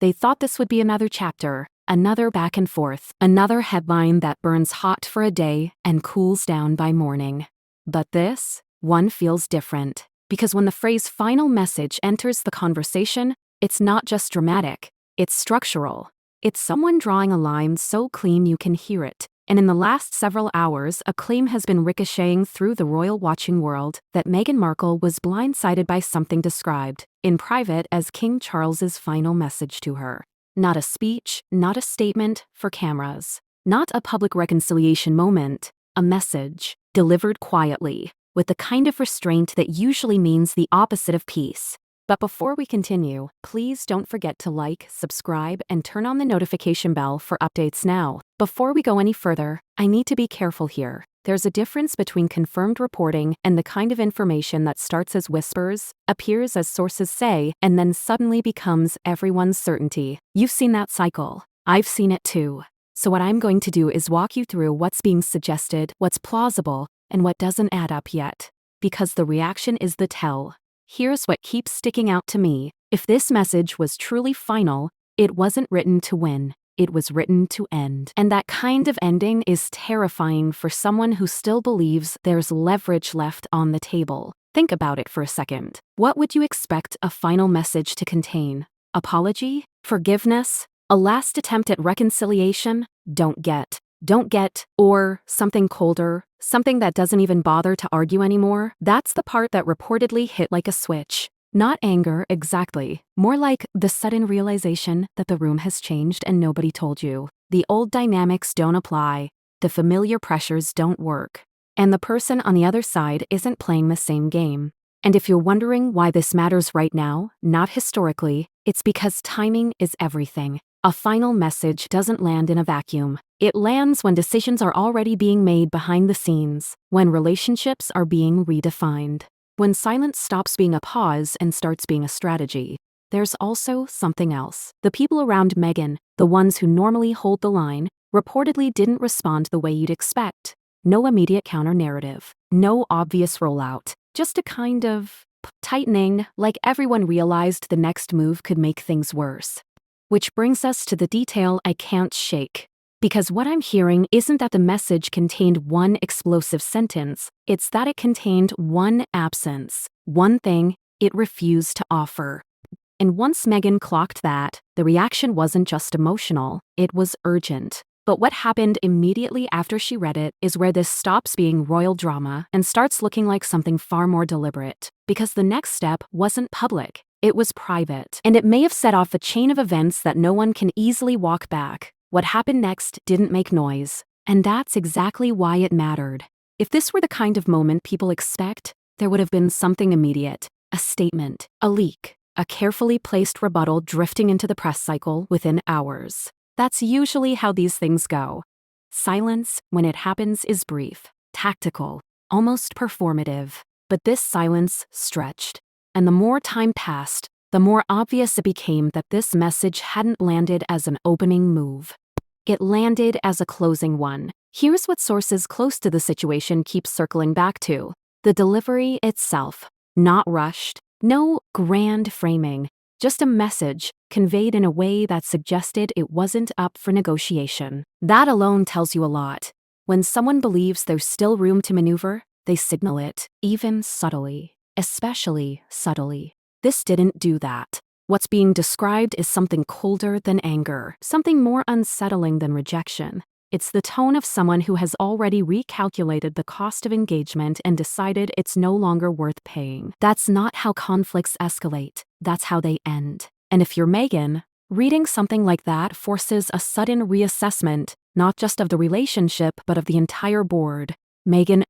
They thought this would be another chapter, another back and forth, another headline that burns hot for a day and cools down by morning. But this one feels different, because when the phrase final message enters the conversation, it's not just dramatic, it's structural. It's someone drawing a line so clean you can hear it. And in the last several hours, a claim has been ricocheting through the royal watching world that Meghan Markle was blindsided by something described, in private, as King Charles's final message to her. Not a speech, not a statement for cameras, not a public reconciliation moment, a message, delivered quietly, with the kind of restraint that usually means the opposite of peace. But before we continue, please don't forget to like, subscribe, and turn on the notification bell for updates now. Before we go any further, I need to be careful here. There's a difference between confirmed reporting and the kind of information that starts as whispers, appears as sources say, and then suddenly becomes everyone's certainty. You've seen that cycle. I've seen it too. So what I'm going to do is walk you through what's being suggested, what's plausible, and what doesn't add up yet. Because the reaction is the tell. Here's what keeps sticking out to me. If this message was truly final, it wasn't written to win. It was written to end. And that kind of ending is terrifying for someone who still believes there's leverage left on the table. Think about it for a second. What would you expect a final message to contain? Apology? Forgiveness? A last attempt at reconciliation? Don't get, or something colder, something that doesn't even bother to argue anymore? That's the part that reportedly hit like a switch. Not anger, exactly. More like the sudden realization that the room has changed and nobody told you. The old dynamics don't apply. The familiar pressures don't work. And the person on the other side isn't playing the same game. And if you're wondering why this matters right now, not historically, it's because timing is everything. A final message doesn't land in a vacuum. It lands when decisions are already being made behind the scenes, when relationships are being redefined, when silence stops being a pause and starts being a strategy. There's also something else. The people around Meghan, the ones who normally hold the line, reportedly didn't respond the way you'd expect. No immediate counter-narrative, no obvious rollout, just a kind of tightening, like everyone realized the next move could make things worse. Which brings us to the detail I can't shake. Because what I'm hearing isn't that the message contained one explosive sentence, it's that it contained one absence, one thing it refused to offer. And once Meghan clocked that, the reaction wasn't just emotional, it was urgent. But what happened immediately after she read it is where this stops being royal drama and starts looking like something far more deliberate. Because the next step wasn't public, it was private. And it may have set off a chain of events that no one can easily walk back. What happened next didn't make noise, and that's exactly why it mattered. If this were the kind of moment people expect, there would have been something immediate, a statement, a leak, a carefully placed rebuttal drifting into the press cycle within hours. That's usually how these things go. Silence, when it happens, is brief, tactical, almost performative. But this silence stretched, and the more time passed, the more obvious it became that this message hadn't landed as an opening move. It landed as a closing one. Here's what sources close to the situation keep circling back to. The delivery itself. Not rushed. No grand framing. Just a message, conveyed in a way that suggested it wasn't up for negotiation. That alone tells you a lot. When someone believes there's still room to maneuver, they signal it, even subtly. Especially subtly. This didn't do that. What's being described is something colder than anger, something more unsettling than rejection. It's the tone of someone who has already recalculated the cost of engagement and decided it's no longer worth paying. That's not how conflicts escalate. That's how they end. And if you're Meghan, reading something like that forces a sudden reassessment, not just of the relationship, but of the entire board. Meghan,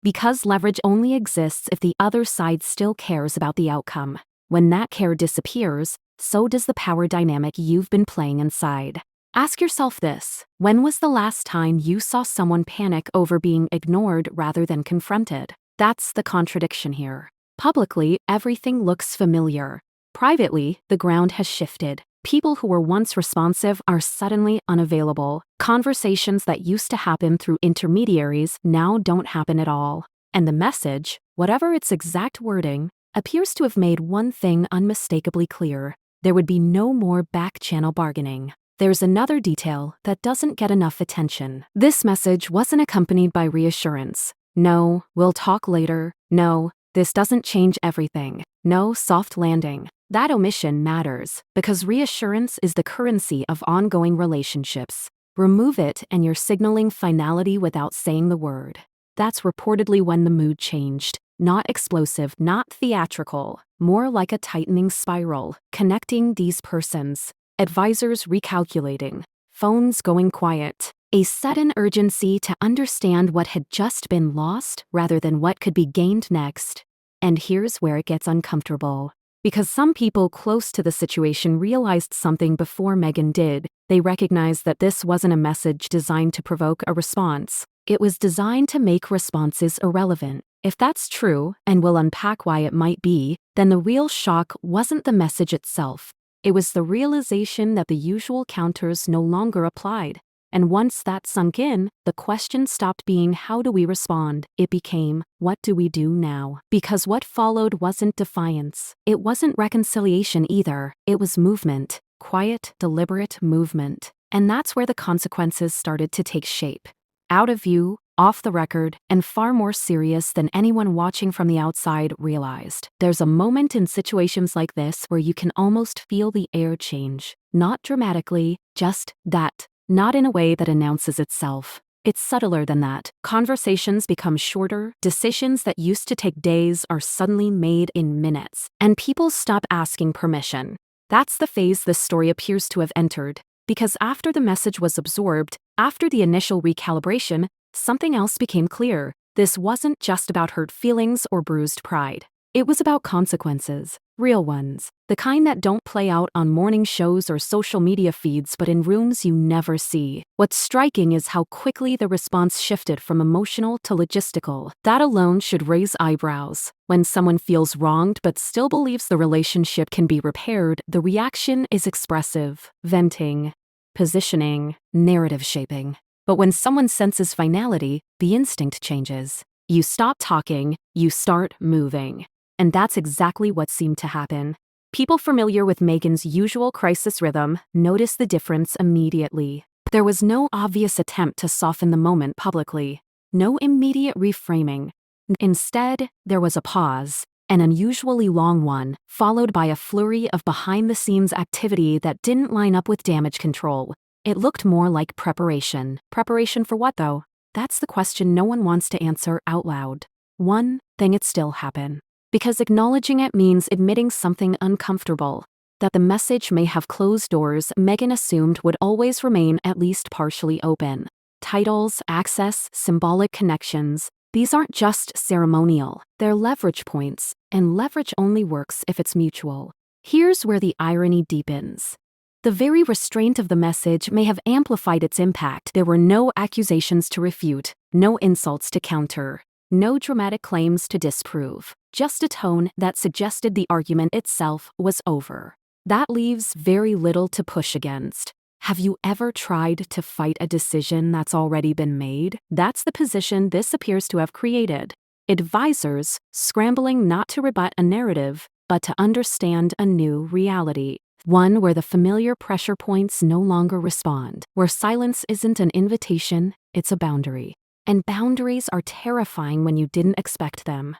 because leverage only exists if the other side still cares about the outcome. When that care disappears, so does the power dynamic you've been playing inside. Ask yourself this: when was the last time you saw someone panic over being ignored rather than confronted? That's the contradiction here. Publicly, everything looks familiar. Privately, the ground has shifted. People who were once responsive are suddenly unavailable. Conversations that used to happen through intermediaries now don't happen at all. And the message, whatever its exact wording, appears to have made one thing unmistakably clear. There would be no more back-channel bargaining. There's another detail that doesn't get enough attention. This message wasn't accompanied by reassurance. No, we'll talk later. No, this doesn't change everything. No soft landing. That omission matters because reassurance is the currency of ongoing relationships. Remove it and you're signaling finality without saying the word. That's reportedly when the mood changed. Not explosive, not theatrical, more like a tightening spiral, connecting these persons. Advisors recalculating, phones going quiet, a sudden urgency to understand what had just been lost rather than what could be gained next. And here's where it gets uncomfortable. Because some people close to the situation realized something before Meghan did, they recognized that this wasn't a message designed to provoke a response. It was designed to make responses irrelevant. If that's true, and we'll unpack why it might be, then the real shock wasn't the message itself. It was the realization that the usual counters no longer applied. And once that sunk in, the question stopped being how do we respond? It became, what do we do now? Because what followed wasn't defiance. It wasn't reconciliation either. It was movement. Quiet, deliberate movement. And that's where the consequences started to take shape. Out of view, off the record, and far more serious than anyone watching from the outside realized. There's a moment in situations like this where you can almost feel the air change. Not dramatically, just that. Not in a way that announces itself. It's subtler than that. Conversations become shorter, decisions that used to take days are suddenly made in minutes, and people stop asking permission. That's the phase this story appears to have entered. Because after the message was absorbed, after the initial recalibration, something else became clear. This wasn't just about hurt feelings or bruised pride. It was about consequences, real ones, the kind that don't play out on morning shows or social media feeds but in rooms you never see. What's striking is how quickly the response shifted from emotional to logistical. That alone should raise eyebrows. When someone feels wronged but still believes the relationship can be repaired, the reaction is expressive, venting, positioning, narrative shaping. But when someone senses finality, the instinct changes. You stop talking, you start moving. And that's exactly what seemed to happen. People familiar with Meghan's usual crisis rhythm noticed the difference immediately. There was no obvious attempt to soften the moment publicly. No immediate reframing. Instead, there was a pause, an unusually long one, followed by a flurry of behind-the-scenes activity that didn't line up with damage control. It looked more like preparation. Preparation for what, though? That's the question no one wants to answer out loud. One thing, it still happened. Because acknowledging it means admitting something uncomfortable. That the message may have closed doors Meghan assumed would always remain at least partially open. Titles, access, symbolic connections. These aren't just ceremonial. They're leverage points, and leverage only works if it's mutual. Here's where the irony deepens. The very restraint of the message may have amplified its impact. There were no accusations to refute, no insults to counter, no dramatic claims to disprove, just a tone that suggested the argument itself was over. That leaves very little to push against. Have you ever tried to fight a decision that's already been made? That's the position this appears to have created. Advisors scrambling not to rebut a narrative, but to understand a new reality. One where the familiar pressure points no longer respond, where silence isn't an invitation, it's a boundary. And boundaries are terrifying when you didn't expect them.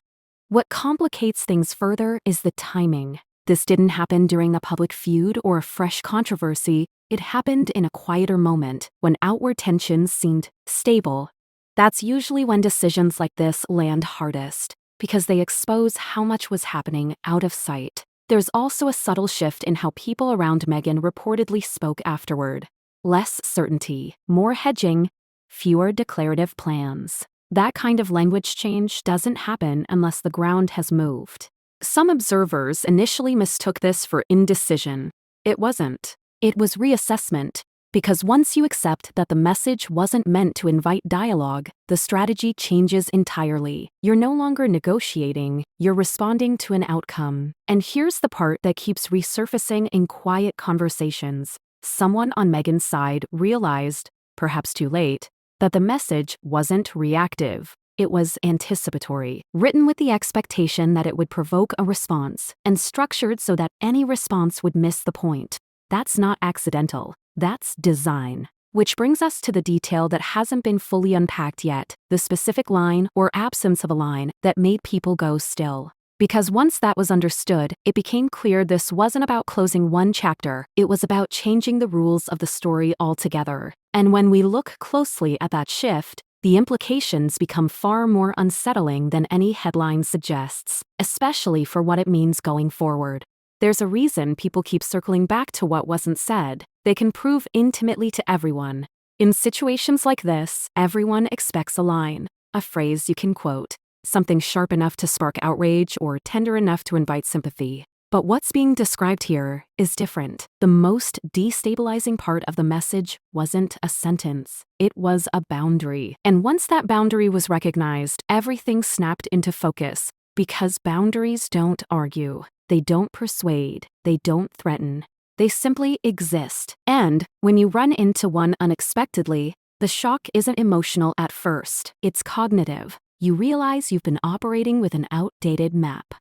What complicates things further is the timing. This didn't happen during a public feud or a fresh controversy. It happened in a quieter moment, when outward tensions seemed stable. That's usually when decisions like this land hardest, because they expose how much was happening out of sight. There's also a subtle shift in how people around Meghan reportedly spoke afterward. Less certainty, more hedging, fewer declarative plans. That kind of language change doesn't happen unless the ground has moved. Some observers initially mistook this for indecision. It wasn't. It was reassessment. Because once you accept that the message wasn't meant to invite dialogue, the strategy changes entirely. You're no longer negotiating, you're responding to an outcome. And here's the part that keeps resurfacing in quiet conversations. Someone on Meghan's side realized, perhaps too late, that the message wasn't reactive. It was anticipatory, written with the expectation that it would provoke a response, and structured so that any response would miss the point. That's not accidental. That's design. Which brings us to the detail that hasn't been fully unpacked yet, the specific line or absence of a line that made people go still. Because once that was understood, it became clear this wasn't about closing one chapter, it was about changing the rules of the story altogether. And when we look closely at that shift, the implications become far more unsettling than any headline suggests, especially for what it means going forward. There's a reason people keep circling back to what wasn't said. They can prove intimately to everyone. In situations like this, everyone expects a line, a phrase you can quote, something sharp enough to spark outrage or tender enough to invite sympathy. But what's being described here is different. The most destabilizing part of the message wasn't a sentence. It was a boundary. And once that boundary was recognized, everything snapped into focus. Because boundaries don't argue. They don't persuade. They don't threaten. They simply exist. And when you run into one unexpectedly, the shock isn't emotional at first. It's cognitive. You realize you've been operating with an outdated map.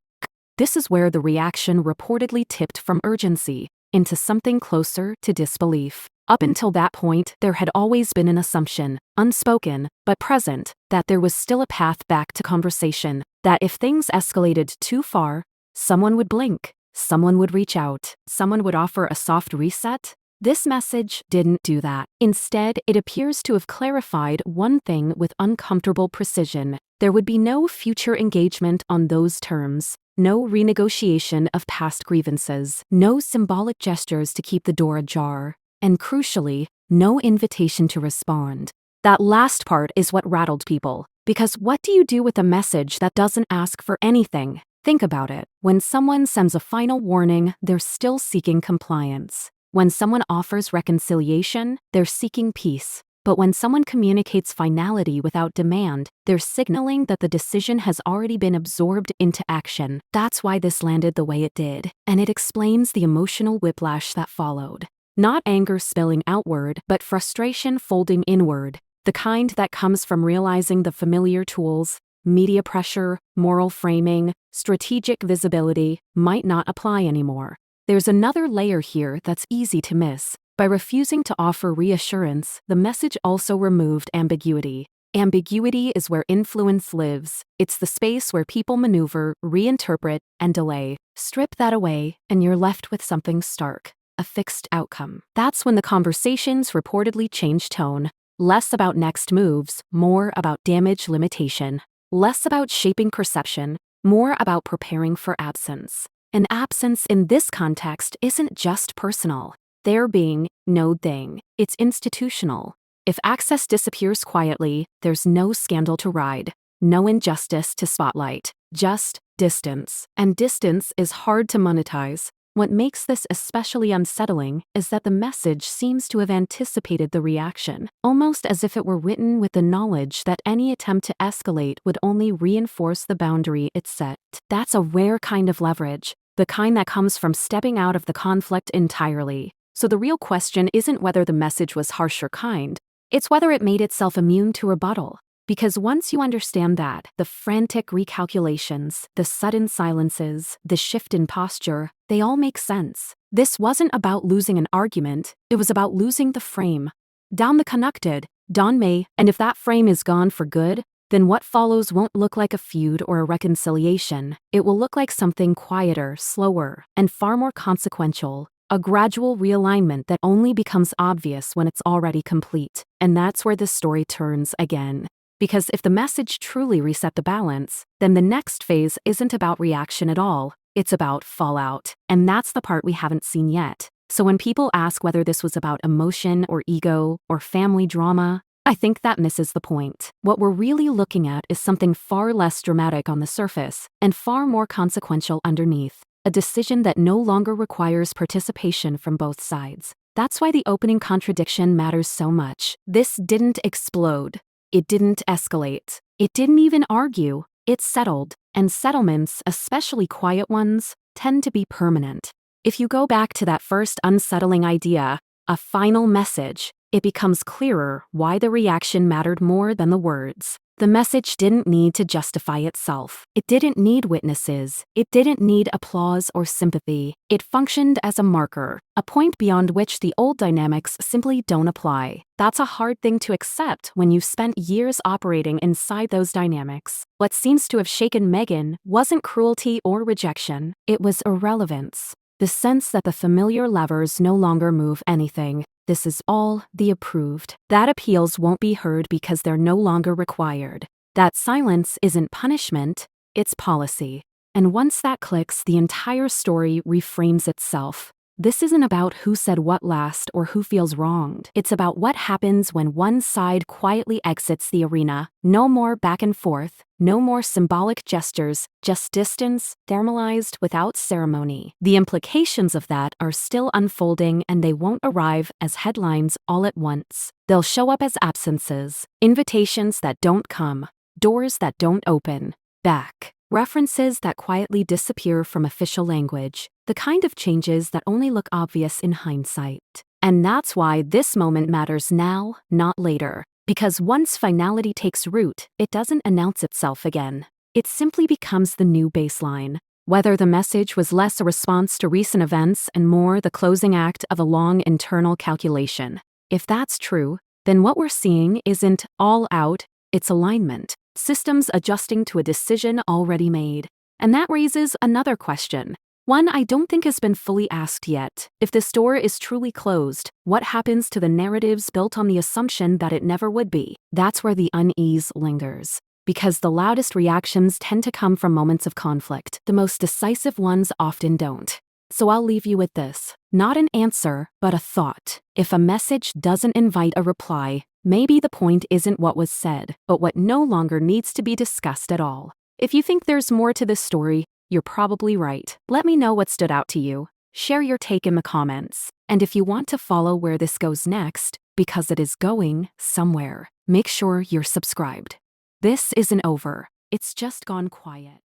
This is where the reaction reportedly tipped from urgency into something closer to disbelief. Up until that point, there had always been an assumption, unspoken, but present, that there was still a path back to conversation, that if things escalated too far, someone would blink, someone would reach out, someone would offer a soft reset. This message didn't do that. Instead, it appears to have clarified one thing with uncomfortable precision. There would be no future engagement on those terms, no renegotiation of past grievances, no symbolic gestures to keep the door ajar, and crucially, no invitation to respond. That last part is what rattled people, because what do you do with a message that doesn't ask for anything? Think about it. When someone sends a final warning, they're still seeking compliance. When someone offers reconciliation, they're seeking peace. But when someone communicates finality without demand, they're signaling that the decision has already been absorbed into action. That's why this landed the way it did, and it explains the emotional whiplash that followed. Not anger spilling outward, but frustration folding inward, the kind that comes from realizing the familiar tools, media pressure, moral framing, strategic visibility, might not apply anymore. There's another layer here that's easy to miss. By refusing to offer reassurance, the message also removed ambiguity. Ambiguity is where influence lives. It's the space where people maneuver, reinterpret, and delay. Strip that away, and you're left with something stark, a fixed outcome. That's when the conversations reportedly changed tone. Less about next moves, more about damage limitation. Less about shaping perception, more about preparing for absence. And absence in this context isn't just personal. There being no thing. It's institutional. If access disappears quietly, there's no scandal to ride, no injustice to spotlight, just distance. And distance is hard to monetize. What makes this especially unsettling is that the message seems to have anticipated the reaction, almost as if it were written with the knowledge that any attempt to escalate would only reinforce the boundary it set. That's a rare kind of leverage, the kind that comes from stepping out of the conflict entirely. So the real question isn't whether the message was harsh or kind, it's whether it made itself immune to rebuttal. Because once you understand that, the frantic recalculations, the sudden silences, the shift in posture, they all make sense. This wasn't about losing an argument, it was about losing the frame. Down the connected, Don May, and if that frame is gone for good, then what follows won't look like a feud or a reconciliation. It will look like something quieter, slower, and far more consequential. A gradual realignment that only becomes obvious when it's already complete. And that's where this story turns again. Because if the message truly reset the balance, then the next phase isn't about reaction at all, it's about fallout. And that's the part we haven't seen yet. So when people ask whether this was about emotion or ego or family drama, I think that misses the point. What we're really looking at is something far less dramatic on the surface and far more consequential underneath. A decision that no longer requires participation from both sides. That's why the opening contradiction matters so much. This didn't explode. It didn't escalate. It didn't even argue. It settled. And settlements, especially quiet ones, tend to be permanent. If you go back to that first unsettling idea, a final message, it becomes clearer why the reaction mattered more than the words. The message didn't need to justify itself. It didn't need witnesses. It didn't need applause or sympathy. It functioned as a marker, a point beyond which the old dynamics simply don't apply. That's a hard thing to accept when you've spent years operating inside those dynamics. What seems to have shaken Meghan wasn't cruelty or rejection. It was irrelevance. The sense that the familiar levers no longer move anything. This is all the approved. That appeals won't be heard because they're no longer required. That silence isn't punishment, it's policy. And once that clicks, the entire story reframes itself. This isn't about who said what last or who feels wronged. It's about what happens when one side quietly exits the arena. No more back and forth, no more symbolic gestures, just distance, thermalized without ceremony. The implications of that are still unfolding, and they won't arrive as headlines all at once. They'll show up as absences, invitations that don't come, doors that don't open, back. References that quietly disappear from official language, the kind of changes that only look obvious in hindsight. And that's why this moment matters now, not later. Because once finality takes root, it doesn't announce itself again. It simply becomes the new baseline. Whether the message was less a response to recent events and more the closing act of a long internal calculation. If that's true, then what we're seeing isn't all out, it's alignment. Systems adjusting to a decision already made. And that raises another question. One I don't think has been fully asked yet. If this door is truly closed, what happens to the narratives built on the assumption that it never would be? That's where the unease lingers. Because the loudest reactions tend to come from moments of conflict. The most decisive ones often don't. So I'll leave you with this. Not an answer, but a thought. If a message doesn't invite a reply, maybe the point isn't what was said, but what no longer needs to be discussed at all. If you think there's more to this story, you're probably right. Let me know what stood out to you. Share your take in the comments. And if you want to follow where this goes next, because it is going somewhere, make sure you're subscribed. This isn't over. It's just gone quiet.